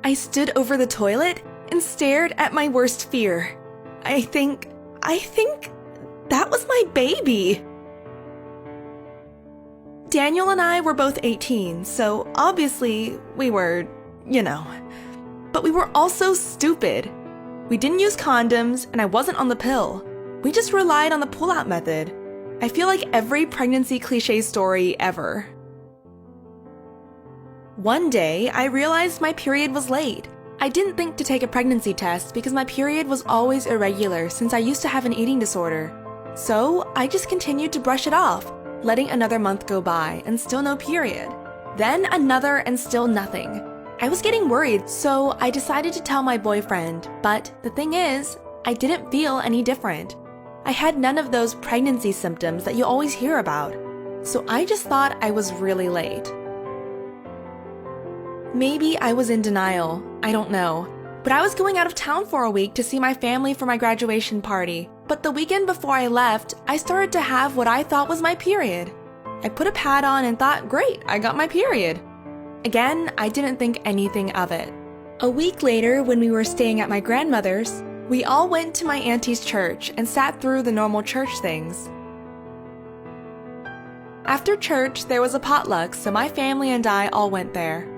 I stood over the toilet and stared at my worst fear. I think that was my baby. Daniel and I were both 18, so obviously we were, But we were also stupid. We didn't use condoms, and I wasn't on the pill. We just relied on the pull-out method. I feel like every pregnancy cliché story ever. One day, I realized my period was late. I didn't think to take a pregnancy test because my period was always irregular since I used to have an eating disorder. So, I just continued to brush it off, letting another month go by and still no period. Then another and still nothing. I was getting worried, so I decided to tell my boyfriend, but the thing is, I didn't feel any different. I had none of those pregnancy symptoms that you always hear about, so I just thought I was really late. Maybe I was in denial, I don't know, but I was going out of town for a week to see my family for my graduation party. But the weekend before I left, I started to have what I thought was my period. I put a pad on and thought, great, I got my period. Again, I didn't think anything of it. A week later, when we were staying at my grandmother's, we all went to my auntie's church and sat through the normal church things. After church, there was a potluck, so my family and I all went there.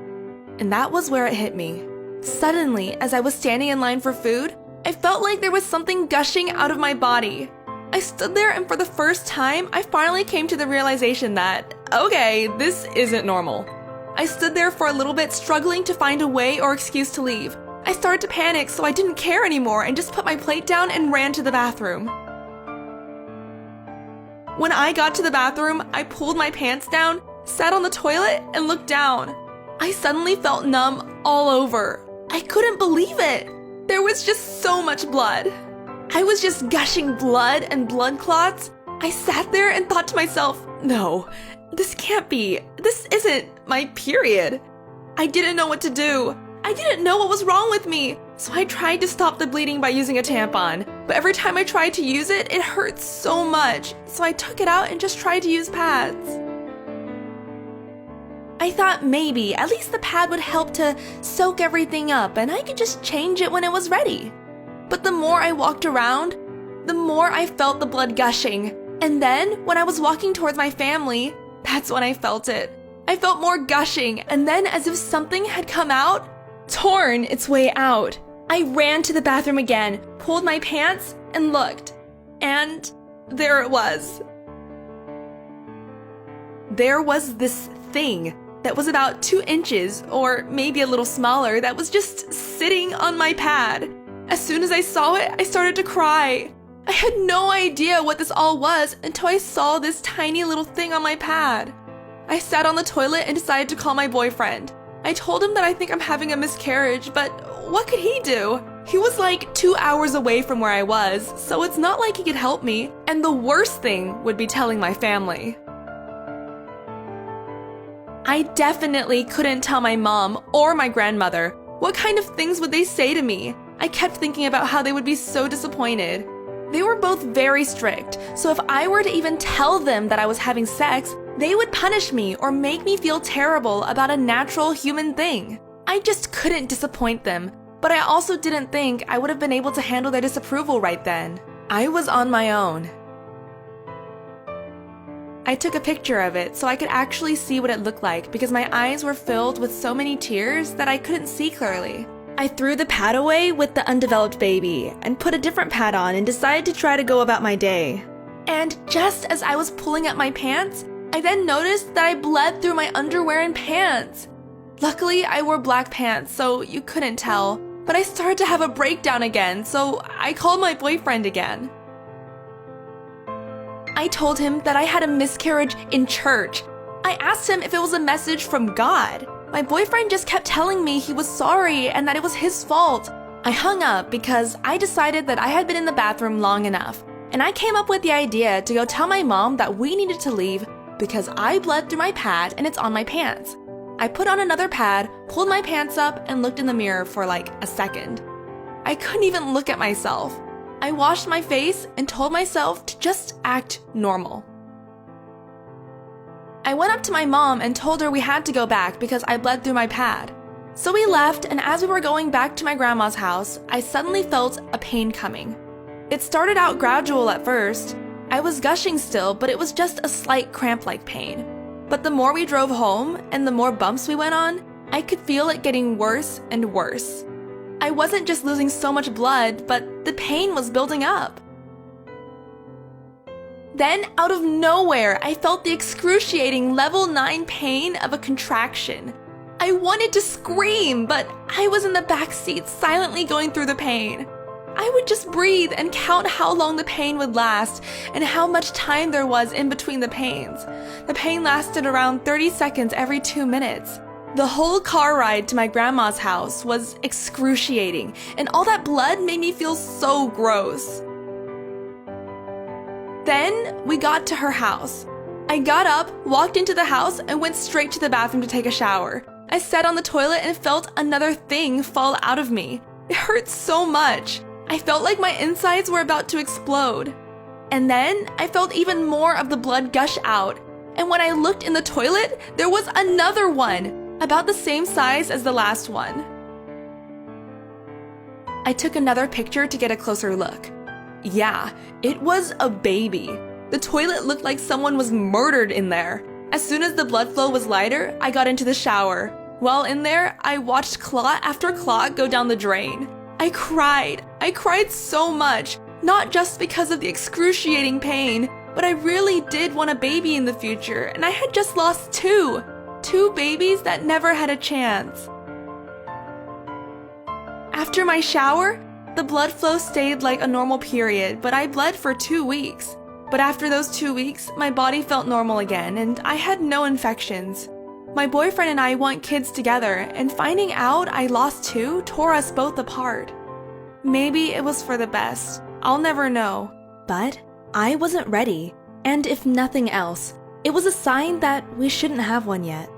And that was where it hit me. Suddenly, as I was standing in line for food, I felt like there was something gushing out of my body. I stood there, and for the first time, I finally came to the realization that, okay, this isn't normal. I stood there for a little bit, struggling to find a way or excuse to leave. I started to panic, so I didn't care anymore and just put my plate down and ran to the bathroom. When I got to the bathroom, I pulled my pants down, sat on the toilet, and looked down. I suddenly felt numb all over. I couldn't believe it. There was just so much blood. I was just gushing blood and blood clots. I sat there and thought to myself, no, this can't be. This isn't my period. I didn't know what to do. I didn't know what was wrong with me. So I tried to stop the bleeding by using a tampon. But every time I tried to use it, it hurt so much. So I took it out and just tried to use pads. I thought maybe at least the pad would help to soak everything up and I could just change it when it was ready. But the more I walked around, the more I felt the blood gushing. And then when I was walking towards my family, that's when I felt it. I felt more gushing, and then as if something had come out, torn its way out. I ran to the bathroom again, pulled my pants, and looked. And there it was. There was this thing that was about 2 inches, or maybe a little smaller, that was just sitting on my pad. As soon as I saw it, I started to cry. I had no idea what this all was until I saw this tiny little thing on my pad. I sat on the toilet and decided to call my boyfriend. I told him that I think I'm having a miscarriage, but what could he do? He was like 2 hours away from where I was, so it's not like he could help me, and the worst thing would be telling my family. I definitely couldn't tell my mom or my grandmother. What kind of things would they say to me? I kept thinking about how they would be so disappointed. They were both very strict, so if I were to even tell them that I was having sex, they would punish me or make me feel terrible about a natural human thing. I just couldn't disappoint them, but I also didn't think I would have been able to handle their disapproval right then. I was on my own. I took a picture of it so I could actually see what it looked like because my eyes were filled with so many tears that I couldn't see clearly. I threw the pad away with the undeveloped baby and put a different pad on and decided to try to go about my day. And just as I was pulling up my pants, I then noticed that I bled through my underwear and pants. Luckily, I wore black pants, so you couldn't tell, but I started to have a breakdown again, so I called my boyfriend again. I told him that I had a miscarriage in church. I asked him if it was a message from God. My boyfriend just kept telling me he was sorry and that it was his fault. I hung up because I decided that I had been in the bathroom long enough, and I came up with the idea to go tell my mom that we needed to leave because I bled through my pad and it's on my pants. I put on another pad, pulled my pants up, and looked in the mirror for like a second. I couldn't even look at myself. I washed my face and told myself to just act normal. I went up to my mom and told her we had to go back because I bled through my pad. So we left, and as we were going back to my grandma's house, I suddenly felt a pain coming. It started out gradual at first. I was gushing still, but it was just a slight cramp-like pain. But the more we drove home and the more bumps we went on, I could feel it getting worse and worse. I wasn't just losing so much blood, but the pain was building up. Then, out of nowhere, I felt the excruciating level 9 pain of a contraction. I wanted to scream, but I was in the back seat silently going through the pain. I would just breathe and count how long the pain would last and how much time there was in between the pains. The pain lasted around 30 seconds every 2 minutes. The whole car ride to my grandma's house was excruciating, and all that blood made me feel so gross. Then we got to her house. I got up, walked into the house, and went straight to the bathroom to take a shower. I sat on the toilet and felt another thing fall out of me. It hurt so much. I felt like my insides were about to explode. And then I felt even more of the blood gush out. And when I looked in the toilet, there was another one, about the same size as the last one. I took another picture to get a closer look. Yeah, it was a baby. The toilet looked like someone was murdered in there. As soon as the blood flow was lighter, I got into the shower. While in there, I watched clot after clot go down the drain. I cried. I cried so much, not just because of the excruciating pain, but I really did want a baby in the future, and I had just lost two babies that never had a chance. After my shower, the blood flow stayed like a normal period, but I bled for 2 weeks. But after those 2 weeks, my body felt normal again, and I had no infections. My boyfriend and I want kids together, and finding out I lost 2 tore us both apart. Maybe it was for the best. I'll never know. But I wasn't ready, and if nothing else, it was a sign that we shouldn't have one yet.